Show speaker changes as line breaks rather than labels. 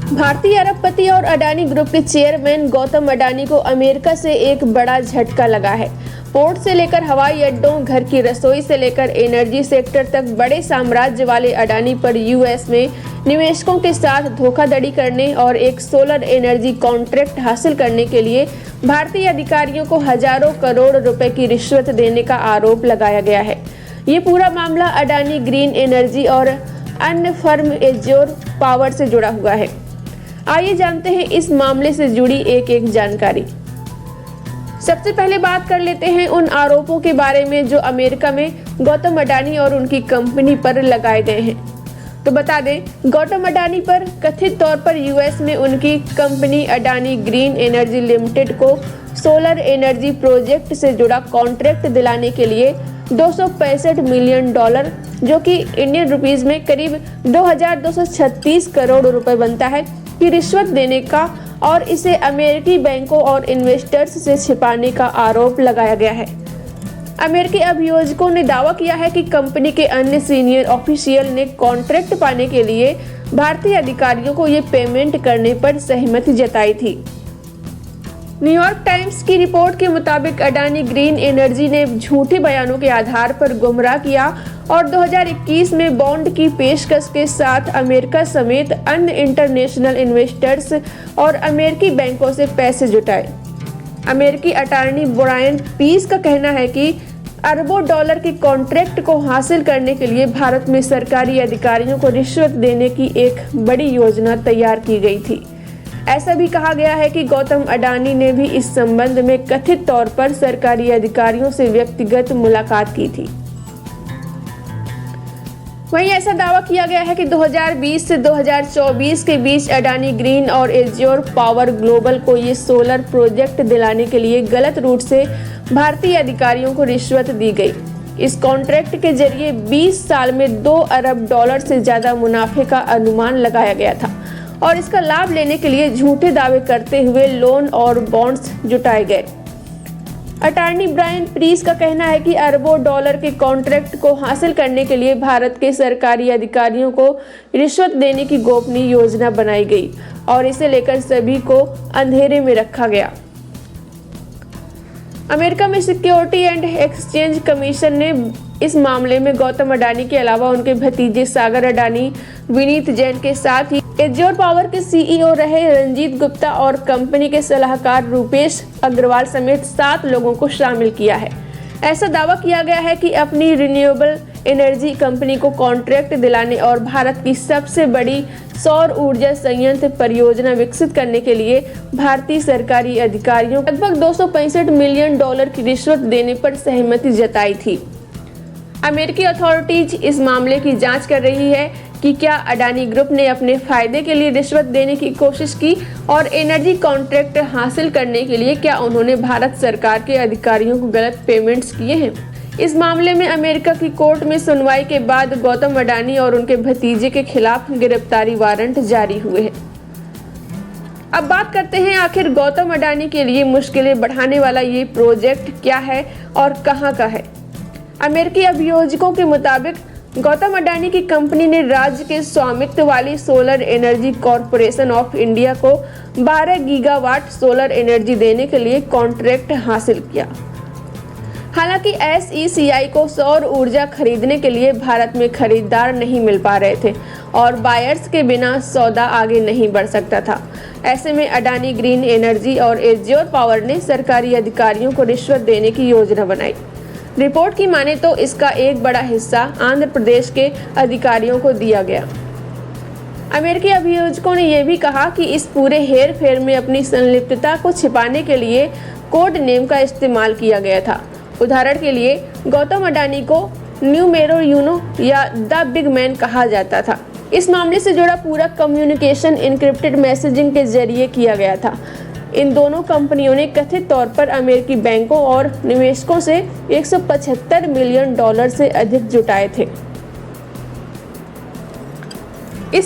भारतीय अरबपति और अडानी ग्रुप के चेयरमैन गौतम अडानी को अमेरिका से एक बड़ा झटका लगा है। पोर्ट से लेकर हवाई अड्डों, घर की रसोई से लेकर एनर्जी सेक्टर तक बड़े साम्राज्य वाले अडानी पर यूएस में निवेशकों के साथ धोखाधड़ी करने और एक सोलर एनर्जी कॉन्ट्रैक्ट हासिल करने के लिए भारतीय अधिकारियों को हजारों करोड़ रुपए की रिश्वत देने का आरोप लगाया गया है। ये पूरा मामला अडानी ग्रीन एनर्जी और अन्य फर्म एज्योर पावर से जुड़ा हुआ है। आइए जानते हैं इस मामले से जुड़ी एक जानकारी। सबसे पहले बात कर लेते हैं उन आरोपों के बारे में जो अमेरिका में गौतम अडानी और उनकी कंपनी पर लगाए गए हैं। तो बता दें, गौतम अडानी पर कथित तौर पर यूएस में उनकी company Adani green energy limited को सोलर एनर्जी प्रोजेक्ट से जुड़ा कॉन्ट्रैक्ट दिलाने के लिए $265 मिलियन, जो कि इंडियन रुपीस में करीब 2236 करोड़ रुपए बनता है, की रिश्वत देने का और इसे अमेरिकी बैंकों और इन्वेस्टर्स से छिपाने का आरोप लगाया गया है। अमेरिकी अभियोजकों ने दावा किया है कि कंपनी के अन्य सीनियर ऑफिशियल ने कॉन्ट्रैक्ट पाने के लिए भारतीय अधिकारियों को ये पेमेंट करने पर सहमति जताई थी। न्यूयॉर्क टाइम्स की रिपोर्ट के मुताबिक अडानी ग्रीन एनर्जी ने झूठे बयानों के आधार पर गुमराह किया और 2021 में बॉन्ड की पेशकश के साथ अमेरिका समेत अन्य इंटरनेशनल इन्वेस्टर्स और अमेरिकी बैंकों से पैसे जुटाए। अमेरिकी अटॉर्नी ब्रायन पीस का कहना है कि अरबों डॉलर के कॉन्ट्रैक्ट को हासिल करने के लिए भारत में सरकारी अधिकारियों को रिश्वत देने की एक बड़ी योजना तैयार की गई थी। ऐसा भी कहा गया है कि गौतम अडानी ने भी इस संबंध में कथित तौर पर सरकारी अधिकारियों से व्यक्तिगत मुलाकात की थी। वहीं ऐसा दावा किया गया है कि 2020 से 2024 के बीच अडानी ग्रीन और एज्योर पावर ग्लोबल को ये सोलर प्रोजेक्ट दिलाने के लिए गलत रूट से भारतीय अधिकारियों को रिश्वत दी गई। इस कॉन्ट्रैक्ट के जरिए 20 साल में $2 अरब से ज्यादा मुनाफे का अनुमान लगाया गया था और इसका लाभ लेने के लिए झूठे दावे करते हुए लोन और बॉन्ड्स जुटाए गए। अटॉर्नी ब्रायन पीस का कहना है कि अरबों डॉलर के कॉन्ट्रैक्ट को हासिल करने के लिए भारत के सरकारी अधिकारियों को रिश्वत देने की गोपनीय योजना बनाई गई और इसे लेकर सभी को अंधेरे में रखा गया। अमेरिका में सिक्योरिटी एंड एक्सचेंज कमीशन ने इस मामले में गौतम अडानी के अलावा उनके भतीजे सागर अडानी, विनीत जैन के साथ ही एज्योर पावर के सीईओ रहे रंजीत गुप्ता और कंपनी के सलाहकार रूपेश अग्रवाल समेत 7 लोगों को शामिल किया है। ऐसा दावा किया गया है कि अपनी रिन्यूएबल एनर्जी कंपनी को कॉन्ट्रैक्ट दिलाने और भारत की सबसे बड़ी सौर ऊर्जा संयंत्र परियोजना विकसित करने के लिए भारतीय सरकारी अधिकारियों को लगभग $265 मिलियन की रिश्वत देने पर सहमति जताई थी। अमेरिकी अथॉरिटीज इस मामले की जांच कर रही है कि क्या अडानी ग्रुप ने अपने फायदे के लिए रिश्वत देने की कोशिश की और एनर्जी कॉन्ट्रैक्ट हासिल करने के लिए क्या उन्होंने भारत सरकार के अधिकारियों को गलत पेमेंट्स किए हैं। इस मामले में अमेरिका की कोर्ट में सुनवाई के बाद गौतम अडानी और उनके भतीजे के खिलाफ गिरफ्तारी वारंट जारी हुए हैं। अब बात करते हैं आखिर गौतम अडानी के लिए मुश्किलें बढ़ाने वाला ये प्रोजेक्ट क्या है और कहां का है। अमेरिकी अभियोजकों के मुताबिक गौतम अडानी की कंपनी ने राज्य के स्वामित्व वाली solar energy corporation of India को 12 गीगावाट सोलर एनर्जी देने के लिए कॉन्ट्रैक्ट हासिल किया। हालांकि SECI को सौर ऊर्जा खरीदने के लिए भारत में खरीदार नहीं मिल पा रहे थे और बायर्स के बिना सौदा आगे नहीं बढ़ सकता था। ऐसे में अडानी ग्रीन एनर्जी और एज्योर पावर ने सरकारी अधिकारियों को रिश्वत देने की योजना बनाई। रिपोर्ट की माने तो इसका एक बड़ा हिस्सा आंध्र प्रदेश के अधिकारियों को दिया गया। अमेरिकी अभियोजकों ने यह भी कहा कि इस पूरे हेर फेर में अपनी संलिप्तता को छिपाने के लिए कोड नेम का इस्तेमाल किया गया था। उदाहरण के लिए गौतम अडानी को न्यूमेरो यूनो या द बिग मैन कहा जाता था। इस मामले से जुड़ा पूरा कम्युनिकेशन एन्क्रिप्टेड मैसेजिंग के जरिए किया गया था। इन दोनों कंपनियों ने कथित तौर पर अमेरिकी बैंकों और निवेशकों से $175 मिलियन से अधिक जुटाए थे।